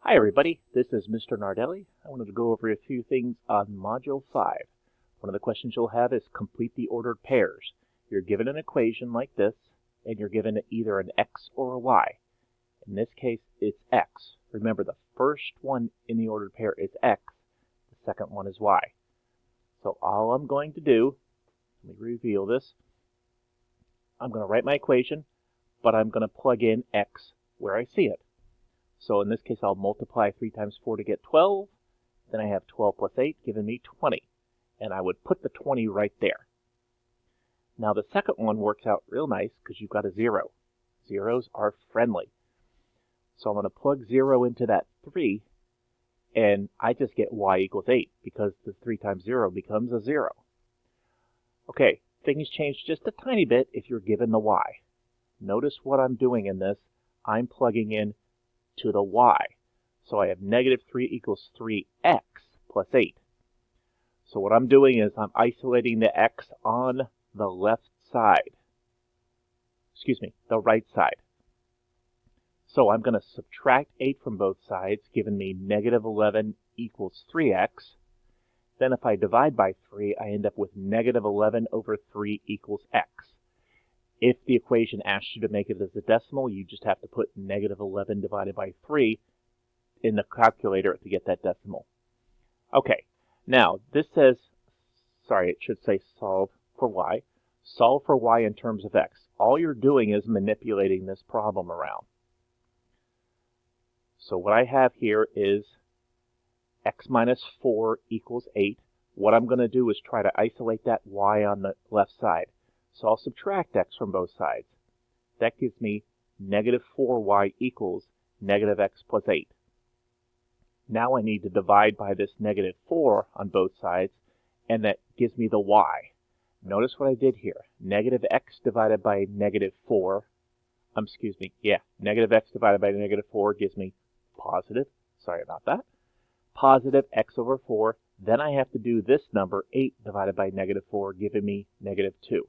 Hi everybody, this is Mr. Nardelli. I wanted to go over a few things on Module 5. One of the questions you'll have is complete the ordered pairs. You're given an equation like this, and you're given either an x or a y. In this case, it's x. Remember, the first one in the ordered pair is x, the second one is y. So all I'm going to do, let me reveal this, I'm going to write my equation, but I'm going to plug in x where I see it. So in this case, I'll multiply 3 times 4 to get 12. Then I have 12 plus 8 giving me 20. And I would put the 20 right there. Now the second one works out real nice because you've got a 0. Zeros are friendly. So I'm going to plug 0 into that 3. And I just get y equals 8 because the 3 times 0 becomes a 0. Okay, things change just a tiny bit if you're given the y. Notice what I'm doing in this. I'm plugging in to the y. So I have negative 3 equals 3x plus 8. So what I'm doing is I'm isolating the x on the left side. The right side. So I'm going to subtract 8 from both sides, giving me negative 11 equals 3x. Then if I divide by 3, I end up with negative 11 over 3 equals x. If the equation asks you to make it as a decimal, you just have to put negative 11 divided by 3 in the calculator to get that decimal. Okay, now this says, it should say solve for y. Solve for y in terms of x. All you're doing is manipulating this problem around. So what I have here is x minus 4 equals 8. What I'm going to do is try to isolate that y on the left side. So I'll subtract x from both sides. That gives me negative 4y equals negative x plus 8. Now I need to divide by this negative 4 on both sides, and that gives me the y. Notice what I did here. Negative x divided by negative 4, negative x divided by negative 4 gives me positive x over 4. Then I have to do this number, 8 divided by negative 4, giving me negative 2.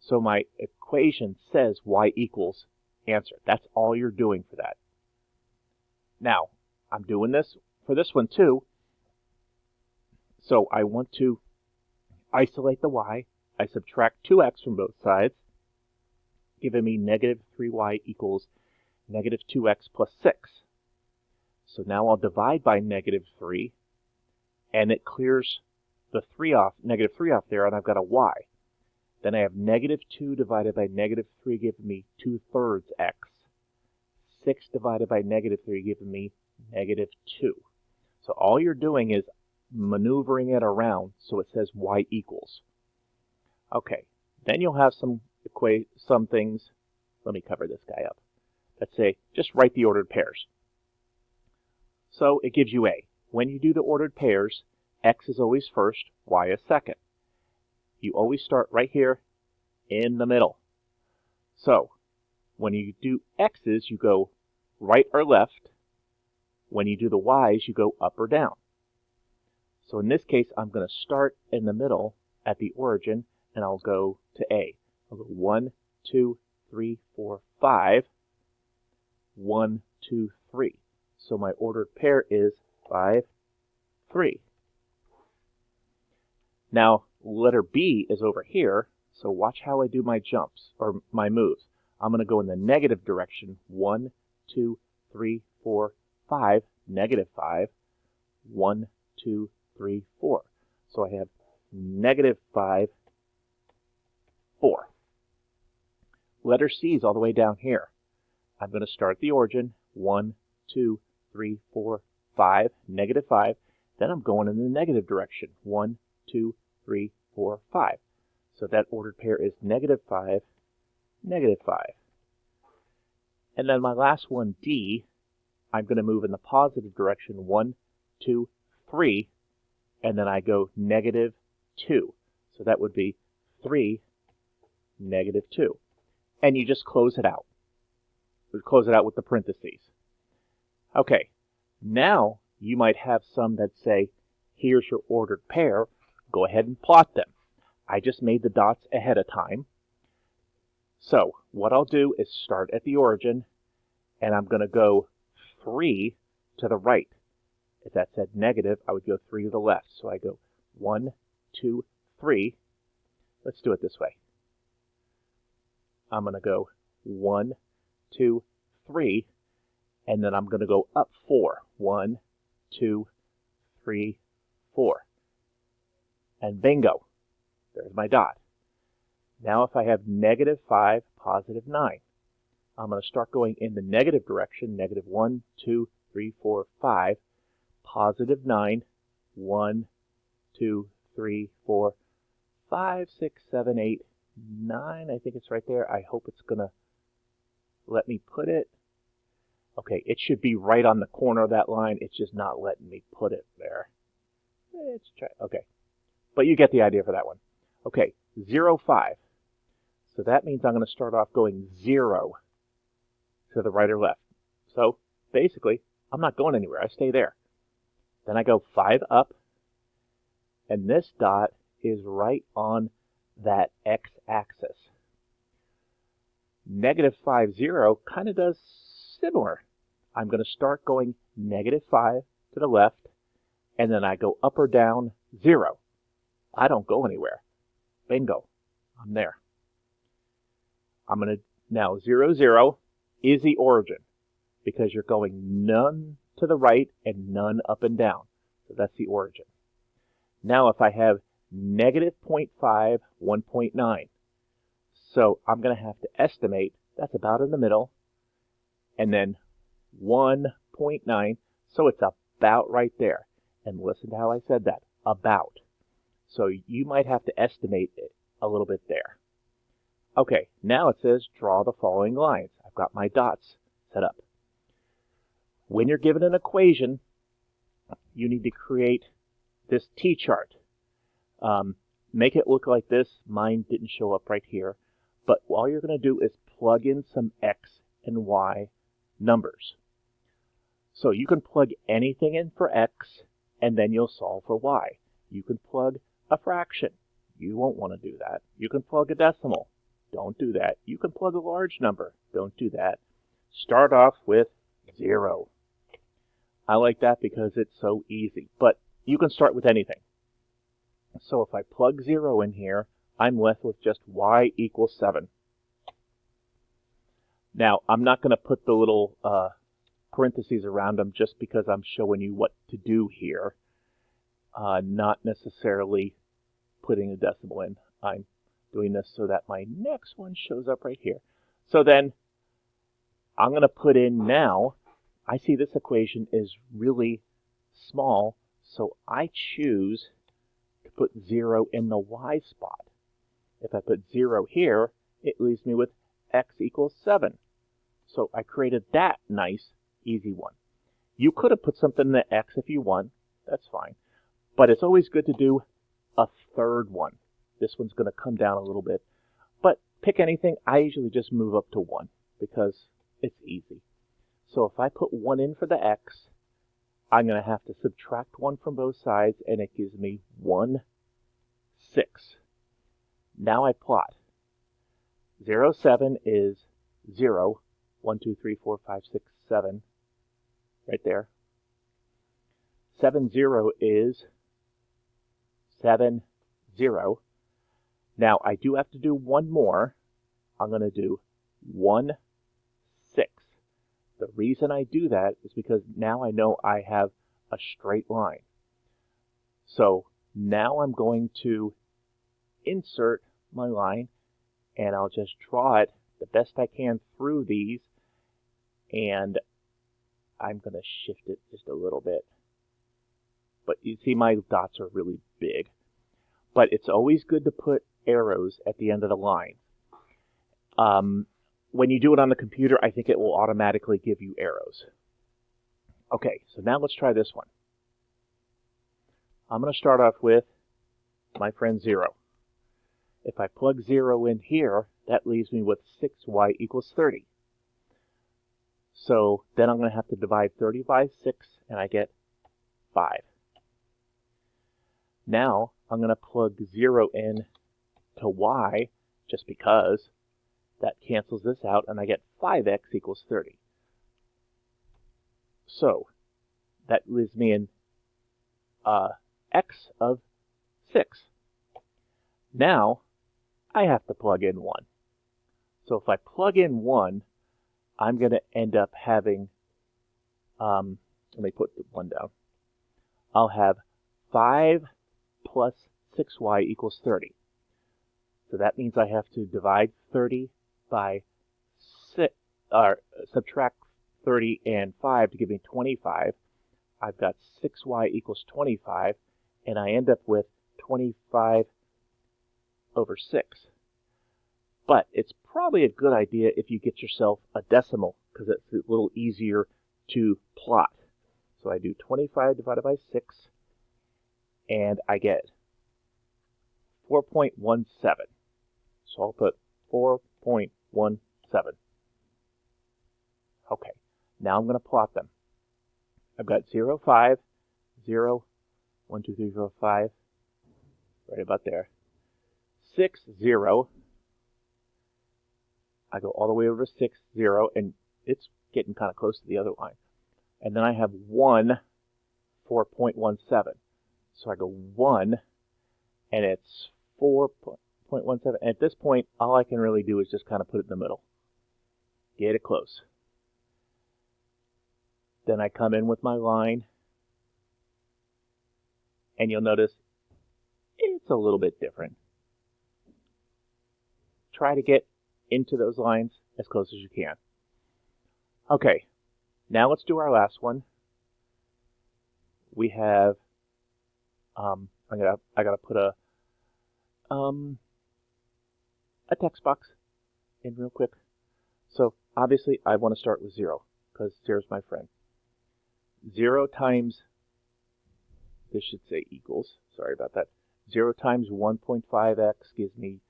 So my equation says y equals answer. That's all you're doing for that. Now, I'm doing this for this one too. So I want to isolate the y. I subtract 2x from both sides, giving me negative 3y equals negative 2x plus 6. So now I'll divide by negative 3, and it clears the negative 3 off there, and I've got a y. Then I have negative 2 divided by negative 3 giving me 2/3 x. 6 divided by negative 3 giving me negative 2. So all you're doing is maneuvering it around so it says y equals. Okay, then you'll have some things. Let me cover this guy up. Let's say, just write the ordered pairs. So it gives you a. When you do the ordered pairs, x is always first, y is second. You always start right here in the middle. So when you do x's, you go right or left. When you do the y's, you go up or down. So in this case, I'm going to start in the middle at the origin, and I'll go to a. I'll go 1, 2, 3, 4, 5. 1, 2, 3. So my ordered pair is 5, 3. Now, letter B is over here, so watch how I do my jumps, or my moves. I'm going to go in the negative direction, 1, 2, 3, 4, 5, negative 5, 1, 2, 3, 4. So I have negative 5, 4. Letter C is all the way down here. I'm going to start at the origin, 1, 2, 3, 4, 5, negative 5. Then I'm going in the negative direction, 1, 2, 3, 4, 5. So that ordered pair is negative 5, negative 5. And then my last one, D, I'm going to move in the positive direction, 1, 2, 3, and then I go negative 2. So that would be 3, negative 2. And you just close it out. We close it out with the parentheses. Okay, now you might have some that say, here's your ordered pair. Go ahead and plot them. I just made the dots ahead of time. So what I'll do is start at the origin, and I'm going to go 3 to the right. If that said negative, I would go 3 to the left. So I go 1, 2, 3. Let's do it this way. I'm going to go 1, 2, 3, and then I'm going to go up 4. 1, 2, 3, 4. And bingo, there's my dot. Now if I have negative 5, positive 9, I'm going to start going in the negative direction, negative 1, 2, 3, 4, 5, positive 9, 1, 2, 3, 4, 5, 6, 7, 8, 9. I think it's right there. I hope it's going to let me put it. Okay, it should be right on the corner of that line. It's just not letting me put it there. Let's try. Okay, but you get the idea for that one. Okay, 0, 5. So that means I'm going to start off going 0 to the right or left. So basically, I'm not going anywhere. I stay there. Then I go 5 up, and this dot is right on that x-axis. Negative 5, 0 kind of does similar. I'm going to start going negative 5 to the left, and then I go up or down 0. I don't go anywhere. Bingo. I'm there. I'm going to, now 0, 0 is the origin, because you're going none to the right and none up and down. So that's the origin. Now if I have negative 0.5, 1.9, so I'm going to have to estimate, that's about in the middle, and then 1.9, so it's about right there. And listen to how I said that, about. So you might have to estimate it a little bit there. Okay, now it says draw the following lines. I've got my dots set up. When you're given an equation, you need to create this T-chart. Make it look like this. Mine didn't show up right here. But all you're going to do is plug in some X and Y numbers. So you can plug anything in for X, and then you'll solve for Y. You can plug a fraction. You won't want to do that. You can plug a decimal. Don't do that. You can plug a large number. Don't do that. Start off with 0. I like that because it's so easy. But you can start with anything. So if I plug 0 in here, I'm left with just y equals 7. Now, I'm not going to put the little parentheses around them just because I'm showing you what to do here. Not necessarily putting a decimal in. I'm doing this so that my next one shows up right here. So then I'm going to put in now, I see this equation is really small, so I choose to put 0 in the y spot. If I put 0 here, it leaves me with x equals 7. So I created that nice, easy one. You could have put something in the x if you want. That's fine. But it's always good to do a third one. This one's going to come down a little bit. But pick anything. I usually just move up to 1 because it's easy. So if I put 1 in for the x, I'm going to have to subtract 1 from both sides, and it gives me 1, 6. Now I plot. 0, 7 is 0. 1, 2, 3, 4, 5, 6, 7. Right there. 7, 0 is 7, 0. Now I do have to do one more. I'm going to do 1, 6. The reason I do that is because now I know I have a straight line. So now I'm going to insert my line, and I'll just draw it the best I can through these, and I'm going to shift it just a little bit. But you see my dots are really big. But it's always good to put arrows at the end of the line. When you do it on the computer, I think it will automatically give you arrows. Okay, so now let's try this one. I'm going to start off with my friend 0. If I plug 0 in here, that leaves me with 6y equals 30. So then I'm going to have to divide 30 by 6, and I get 5. Now I'm going to plug 0 in to y, just because. That cancels this out, and I get 5x equals 30. So That leaves me in x of 6. Now, I have to plug in 1. So if I plug in 1, I'm going to end up having, let me put the 1 down. I'll have 5 plus 6y equals 30. So that means I have to divide 30 by 6, or subtract 30 and 5 to give me 25. I've got 6y equals 25, and I end up with 25 over 6. But it's probably a good idea if you get yourself a decimal, because it's a little easier to plot. So I do 25 divided by 6, and I get 4.17. So I'll put 4.17. Okay, now I'm going to plot them. I've got 0, 5, 0, 1, 2, 3, 4, 5, right about there. 6, 0. I go all the way over to 6, 0, and it's getting kind of close to the other line. And then I have 1, 4.17. So I go 1, and it's 4.17. And at this point, all I can really do is just kind of put it in the middle. Get it close. Then I come in with my line, and you'll notice it's a little bit different. Try to get into those lines as close as you can. Okay, now let's do our last one. We have, I gotta put a text box in real quick. So obviously I want to start with 0, because 0 is my friend. 0 times, this should say equals, sorry about that. 0 times 1.5x gives me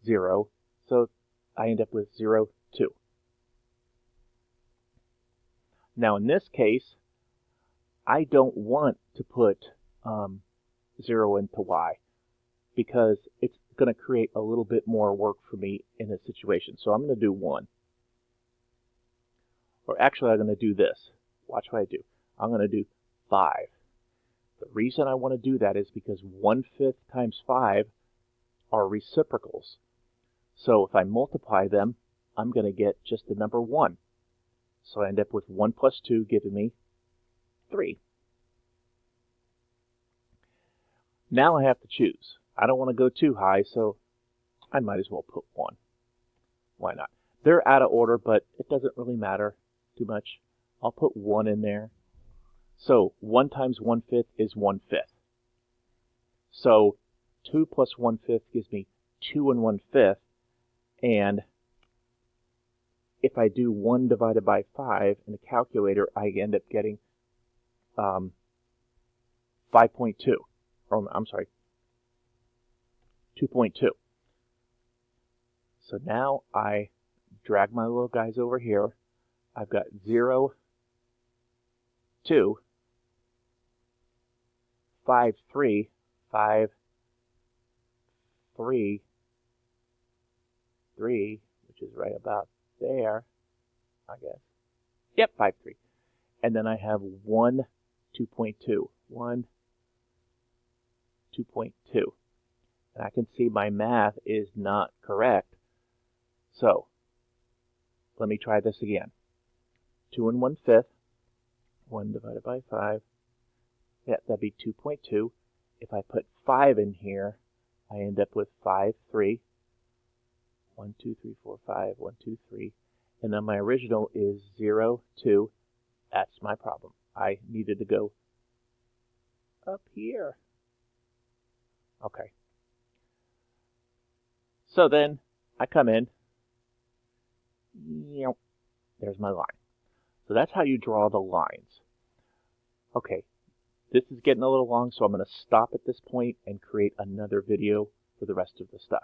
0, so I end up with 0, 2. Now in this case, I don't want to put 0 into y, because it's going to create a little bit more work for me in this situation. So I'm going to do 1. Or actually, I'm going to do this. Watch what I do. I'm going to do 5. The reason I want to do that is because 1/5 times 5 are reciprocals. So if I multiply them, I'm going to get just the number 1. So I end up with 1 plus 2 giving me 3. Now I have to choose. I don't want to go too high, so I might as well put 1. Why not? They're out of order, but it doesn't really matter too much. I'll put 1 in there. So 1 times 1/5 is 1/5. So 2 plus 1/5 gives me 2 1/5. And if I do 1 divided by 5 in the calculator, I end up getting 5.2. Or I'm sorry, 2.2. So now I drag my little guys over here. I've got 0, 2, 5, 3, 5, 3, 3, which is right about there, I guess. Yep, 5, 3. And then I have 1, 2.2. 1, 2.2. And I can see my math is not correct. So let me try this again. 2 1/5. 1 divided by 5. Yeah, that'd be 2.2. If I put 5 in here, I end up with 5, 3. 1, 2, 3, 4, 5. 1, 2, 3. And then my original is 0, 2. That's my problem. I needed to go up here. Okay. So then I come in. There's my line. So that's how you draw the lines. Okay, this is getting a little long, so I'm going to stop at this point and create another video for the rest of the stuff.